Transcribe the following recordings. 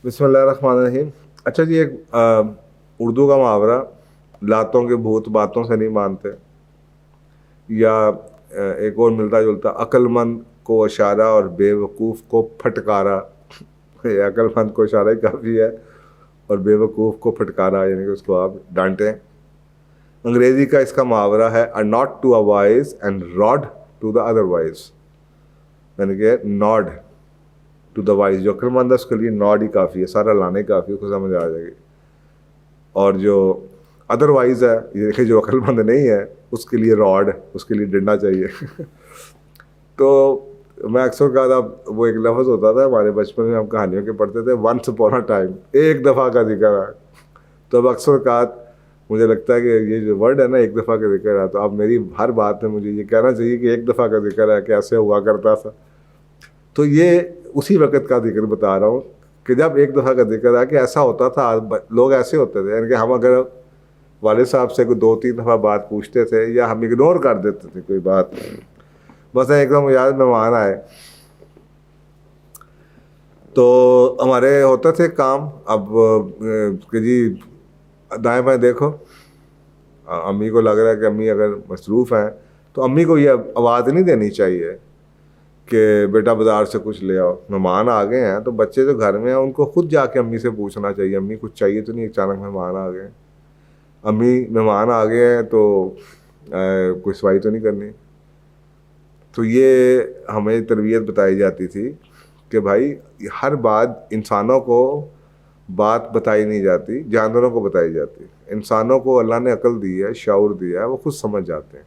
بسم اللہ الرحمن الرحیم. اچھا جی، ایک اردو کا محاورہ، لاتوں کے بھوت باتوں سے نہیں مانتے، یا ایک اور ملتا جلتا، عقل مند کو اشارہ اور بے وقوف کو پھٹکارا. عقل مند کو اشارہ ہی کافی ہے، اور بے وقوف کو پھٹکارا یعنی کہ اس کو آپ ڈانٹیں. انگریزی کا اس کا محاورہ ہے a nod to a wise and rod to the otherwise، یعنی کہ ناڈ ٹو دا وائز، جو عقل مند ہے اس کے لیے ناڈ ہی کافی ہے، سارا لانے کافی ہے، اس کو سمجھ آ جائے گی. اور جو ادر وائز ہے، یہ دیکھیں جو عقل مند نہیں ہے اس کے لیے راڈ، اس کے لیے ڈنڈا چاہیے. تو میں اکثر کہا تھا، وہ ایک لفظ ہوتا تھا ہمارے بچپن میں، ہم کہانیوں کے پڑھتے تھے، ونس اپون اے ٹائم، ایک دفعہ کا ذکر ہے. تو اب اکثر کہا مجھے لگتا ہے کہ یہ جو ورڈ ہے نا، ایک دفعہ کا ذکر ہے، تو اب میری ہر بات میں مجھے یہ کہنا چاہیے کہ ایک دفعہ کا ذکر ہے، کیسے ہوا کرتا تھا. تو یہ اسی وقت کا ذکر بتا رہا ہوں کہ جب ایک دفعہ کا ذکر ہے کہ ایسا ہوتا تھا. لوگ ایسے ہوتے تھے، یعنی کہ ہم اگر والد صاحب سے کوئی 2-3 دفعہ بات پوچھتے تھے یا ہم اگنور کر دیتے تھے کوئی بات. بس ایک دم یاد مہمان آئے تو ہمارے ہوتے تھے کام، اب کہ جی دائیں بائیں دیکھو، امی کو لگ رہا ہے کہ امی اگر مصروف ہیں تو امی کو یہ آواز نہیں دینی چاہیے کہ بیٹا بازار سے کچھ لے آؤ. مہمان آ گئے ہیں تو بچے جو گھر میں ہیں ان کو خود جا کے امی سے پوچھنا چاہیے، امی کچھ چاہیے تو نہیں، اچانک مہمان آ گئے ہیں، امی مہمان آ گئے ہیں تو کوئی صفائی تو نہیں کرنی. تو یہ ہمیں تربیت بتائی جاتی تھی کہ بھائی ہر بات انسانوں کو بات بتائی نہیں جاتی، جانوروں کو بتائی جاتی. انسانوں کو اللہ نے عقل دی ہے، شعور دیا ہے، وہ خود سمجھ جاتے ہیں.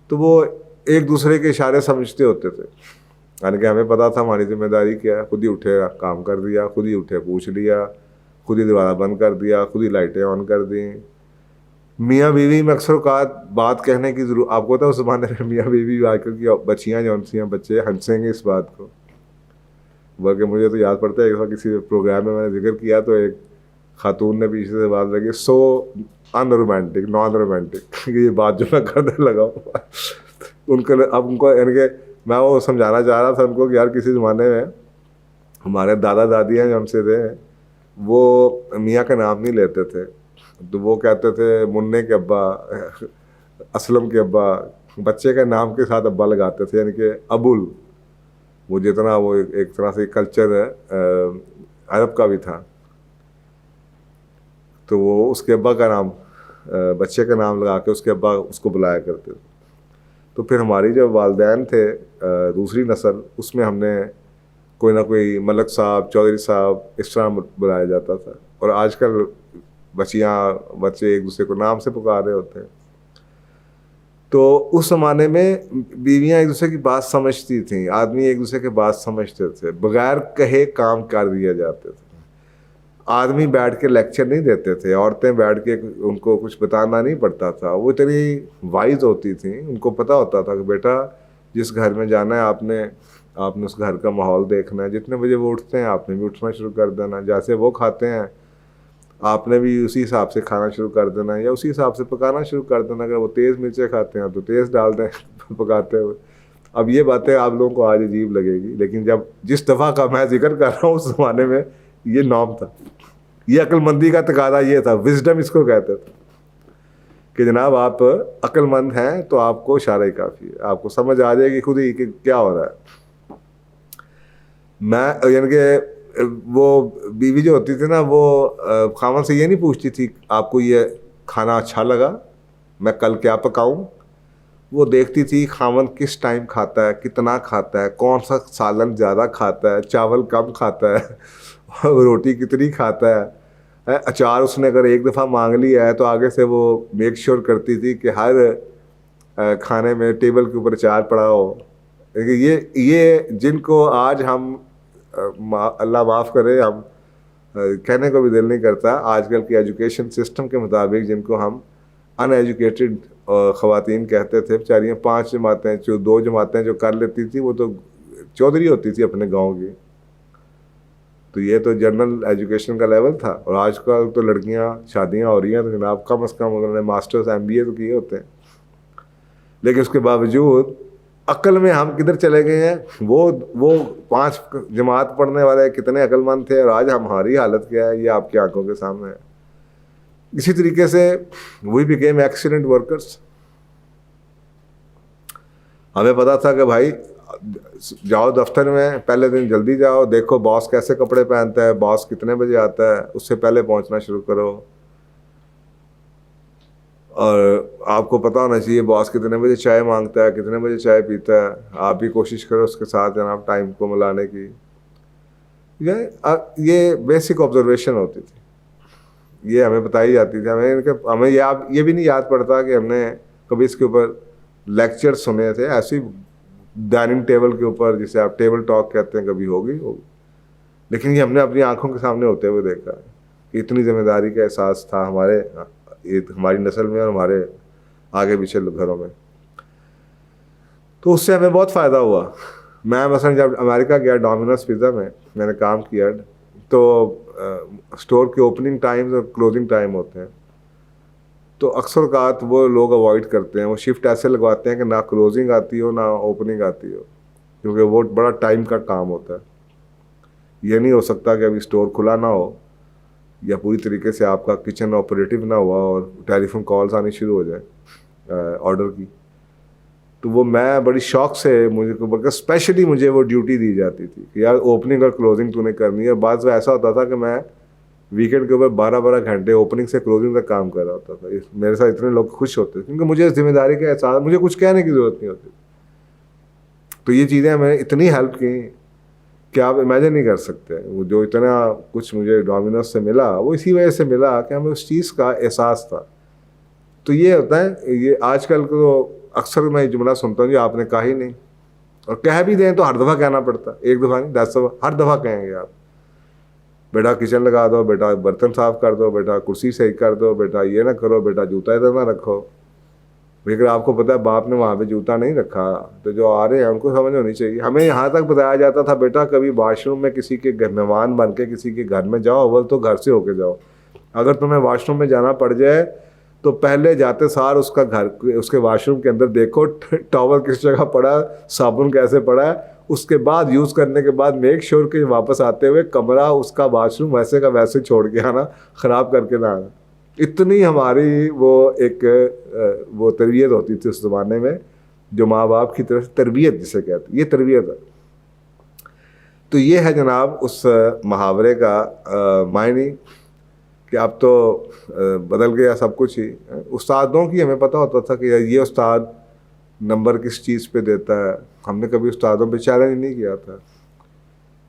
تو وہ ایک دوسرے کے اشارے سمجھتے ہوتے تھے، یعنی کہ ہمیں پتا تھا ہماری ذمہ داری کیا ہے. خود ہی اٹھے کام کر دیا، خود ہی اٹھے پوچھ لیا، خود ہی دروازہ بند کر دیا، خود ہی لائٹیں آن کر دیں. میاں بیوی میں اکثر اوقات بات کہنے کی ضرورت، آپ کو پتا اس زمانے میں میاں بیوی آج کل کی بچیاں جو سی ہیں، بچے ہنسیں گے اس بات کو، بلکہ مجھے تو یاد پڑتا ہے ایک بار کسی پروگرام میں نے ذکر کیا تو ایک خاتون نے پیچھے سے بات لگی، سو ان رومانٹک، نان رومانٹک، یہ بات جو میں کرنے لگا ہوں. ان کو اب ان کو یعنی کہ میں وہ سمجھانا چاہ رہا تھا ان کو کہ یار کسی زمانے میں ہمارے دادا دادی ہیں جو ہم سے تھے، وہ میاں کا نام نہیں لیتے تھے، تو وہ کہتے تھے منع کے ابا، اسلم کے ابا، بچے کے نام کے ساتھ ابا لگاتے تھے، یعنی کہ ابول. وہ جتنا وہ ایک طرح سے کلچر عرب کا بھی تھا، تو وہ اس کے ابا کا نام، بچے کا نام لگا کے اس کے ابا اس کو بلایا کرتے تھے. تو پھر ہماری جو والدین تھے دوسری نسل، اس میں ہم نے کوئی نہ کوئی ملک صاحب، چودھری صاحب اس طرح بلایا جاتا تھا. اور آج کل بچے ایک دوسرے کو نام سے پکار رہے ہوتے ہیں. تو اس زمانے میں بیویاں ایک دوسرے کی بات سمجھتی تھیں، آدمی ایک دوسرے کی بات سمجھتے تھے، بغیر کہے کام کر دیا جاتے تھے. آدمی بیٹھ کے لیکچر نہیں دیتے تھے، عورتیں بیٹھ کے ان کو کچھ بتانا نہیں پڑتا تھا. وہ اتنی وائز ہوتی تھیں، ان کو پتہ ہوتا تھا کہ بیٹا جس گھر میں جانا ہے آپ نے اس گھر کا ماحول دیکھنا ہے. جتنے بجے وہ اٹھتے ہیں آپ نے بھی اٹھنا شروع کر دینا، جیسے وہ کھاتے ہیں آپ نے بھی اسی حساب سے کھانا شروع کر دینا، یا اسی حساب سے پکانا شروع کر دینا. اگر وہ تیز مرچیں کھاتے ہیں تو تیز ڈال دیں پکاتے ہوئے. اب یہ باتیں آپ لوگوں کو آج عجیب لگے گی، لیکن جب جس دفعہ کا میں ذکر کر رہا ہوں اس زمانے میں یہ نام تھا. یہ عقل مندی کا تقاضا یہ تھا، وزڈم اس کو کہتے تھے کہ جناب آپ عقل مند ہیں تو آپ کو اشارہ ہی کافی ہے، آپ کو سمجھ آ جائے گی خود ہی کہ کیا ہو رہا ہے. میں یعنی کہ وہ بیوی جو ہوتی تھی نا، وہ خاوند سے یہ نہیں پوچھتی تھی آپ کو یہ کھانا اچھا لگا، میں کل کیا پکاؤں. وہ دیکھتی تھی خاوند کس ٹائم کھاتا ہے، کتنا کھاتا ہے، کون سا سالن زیادہ کھاتا ہے، چاول کم کھاتا ہے، روٹی کتنی کھاتا ہے. اچار اس نے اگر ایک دفعہ مانگ لیا ہے تو آگے سے وہ میک شیور کرتی تھی کہ ہر کھانے میں ٹیبل کے اوپر اچار پڑا ہو. یہ جن کو آج ہم اللہ معاف کرے ہم کہنے کو بھی دل نہیں کرتا، آج کل کی ایجوکیشن سسٹم کے مطابق جن کو ہم ان ایجوکیٹڈ خواتین کہتے تھے، بیچاریاں 5 جماعتیں 2 جماعتیں جو کر لیتی تھی وہ تو چودھری ہوتی تھی اپنے گاؤں کی. تو یہ تو جنرل ایجوکیشن کا لیول تھا. اور آج کل تو لڑکیاں شادیاں ہو رہی ہیں تو جناب کم از کم انہوں نے ماسٹرز ایم بی اے تو کیے ہوتے ہیں، لیکن اس کے باوجود عقل میں ہم کدھر چلے گئے ہیں. وہ 5 جماعت پڑھنے والے کتنے عقل مند تھے اور آج ہماری حالت کیا ہے یہ آپ کی آنکھوں کے سامنے ہے. اسی طریقے سے وی بیکیم ایکسیلنٹ ورکرس. ہمیں پتا تھا کہ بھائی جاؤ دفتر میں پہلے دن جلدی جاؤ, دیکھو باس کیسے کپڑے پہنتا ہے, باس کتنے بجے آتا ہے, اس سے پہلے پہنچنا شروع کرو. اور آپ کو پتہ ہونا چاہیے باس کتنے بجے چائے مانگتا ہے, کتنے بجے چائے پیتا ہے. آپ بھی کوشش کرو اس کے ساتھ جناب ٹائم کو ملانے کی. یہ بیسک آبزرویشن ہوتی تھی, یہ ہمیں بتائی جاتی تھی. ہمیں یہ بھی نہیں یاد پڑتا کہ ہم نے کبھی اس کے اوپر لیکچر سنے تھے. ایسی ڈائننگ ٹیبل کے اوپر جسے آپ ٹیبل ٹاک کہتے ہیں کبھی ہوگی, لیکن یہ ہم نے اپنی آنکھوں کے سامنے ہوتے ہوئے دیکھا ہے کہ اتنی ذمہ داری کا احساس تھا ہماری نسل میں اور ہمارے آگے پیچھے گھروں میں. تو اس سے ہمیں بہت فائدہ ہوا. میں مثلا جب امریکہ گیا ڈومینوز پیزا میں نے کام کیا, تو اسٹور کے اوپننگ ٹائمز اور کلوزنگ ٹائم ہوتے ہیں. تو اکثر اوقات وہ لوگ اوائڈ کرتے ہیں, وہ شفٹ ایسے لگواتے ہیں کہ نہ کلوزنگ آتی ہو نہ اوپننگ آتی ہو, کیونکہ وہ بڑا ٹائم کا کام ہوتا ہے. یہ نہیں ہو سکتا کہ ابھی اسٹور کھلا نہ ہو یا پوری طریقے سے آپ کا کچن آپریٹو نہ ہوا اور ٹیلی فون کالز آنی شروع ہو جائیں آرڈر کی. تو وہ میں بڑی شوق سے بلکہ اسپیشلی مجھے وہ ڈیوٹی دی جاتی تھی کہ یار اوپننگ اور کلوزنگ تو نے کرنی ہے. بعض ایسا ہوتا تھا کہ میں ویکینڈ کے اوپر 12 گھنٹے اوپننگ سے کلوزنگ تک کام کر رہا ہوتا تھا. میرے ساتھ اتنے لوگ خوش ہوتے تھے کیونکہ مجھے ذمہ داری کا احساس, مجھے کچھ کہنے کی ضرورت نہیں ہوتی. تو یہ چیزیں ہمیں اتنی ہیلپ کی کہ آپ امیجن نہیں کر سکتے. وہ جو اتنا کچھ مجھے ڈومینوز سے ملا وہ اسی وجہ سے ملا کہ ہمیں اس چیز کا احساس تھا. تو یہ ہوتا ہے, یہ آج کل کو اکثر میں یہ جملہ سنتا ہوں جو آپ نے کہا ہی نہیں, اور کہہ بھی دیں تو ہر دفعہ کہنا پڑتا, ایک دفعہ نہیں 10 دفعہ, ہر دفعہ کہیں گے آپ بیٹا کچن لگا دو, بیٹا برتن صاف کر دو, بیٹا کرسی صحیح کر دو, بیٹا یہ نہ کرو, بیٹا جوتا ادھر نہ رکھو. لیکن آپ کو پتا ہے باپ نے وہاں پہ جوتا نہیں رکھا, تو جو آ رہے ہیں ان کو سمجھ ہونی چاہیے. ہمیں یہاں تک بتایا جاتا تھا بیٹا کبھی واش روم میں کسی کے مہمان بن کے کسی کے گھر میں جاؤ, اول تو گھر سے ہو کے جاؤ. اگر تمہیں واش روم میں جانا پڑ جائے تو پہلے جاتے سار اس کا گھر, اس کے واش روم کے اندر دیکھو ٹاول کس جگہ پڑا, صابن کیسے پڑا ہے. اس کے بعد یوز کرنے کے بعد میک شیور کہ واپس آتے ہوئے کمرہ اس کا واش روم ویسے کا ویسے چھوڑ کے آنا, خراب کر کے نہ آنا. اتنی ہماری وہ تربیت ہوتی تھی اس زمانے میں, جو ماں باپ کی طرف تربیت جسے کہتے ہیں, یہ تربیت ہے. تو یہ ہے جناب اس محاورے کا معنی کہ اب تو بدل گیا سب کچھ ہی. استادوں کی ہمیں پتہ ہوتا تھا کہ یہ استاد نمبر کس چیز پہ دیتا ہے. ہم نے کبھی استادوں پہ چیلنج نہیں کیا تھا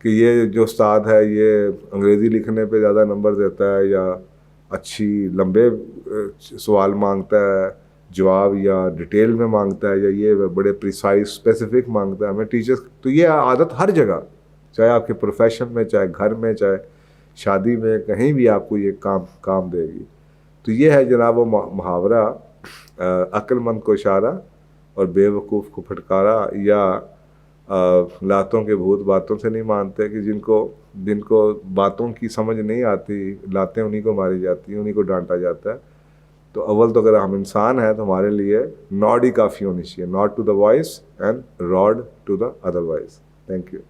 کہ یہ جو استاد ہے یہ انگریزی لکھنے پہ زیادہ نمبر دیتا ہے یا اچھی لمبے سوال مانگتا ہے جواب, یا ڈیٹیل میں مانگتا ہے, یا یہ بڑے پریسائز اسپیسیفک مانگتا ہے. ہمیں ٹیچرس تو یہ عادت ہر جگہ, چاہے آپ کے پروفیشن میں, چاہے گھر میں, چاہے شادی میں, کہیں بھی آپ کو یہ کام دے گی. تو یہ ہے جناب وہ محاورہ, عقل مند کو اشارہ اور بے وقوف کو پھٹکارا, یا لاتوں کے بھوت باتوں سے نہیں مانتے, کہ جن کو باتوں کی سمجھ نہیں آتی, لاتیں انہیں کو ماری جاتی ہیں, انہیں کو ڈانٹا جاتا ہے. تو اول تو اگر ہم انسان ہیں تو ہمارے لیے ناڈ ہی کافی ہونی چاہیے, not to the voice and rod to the other voice. Thank you.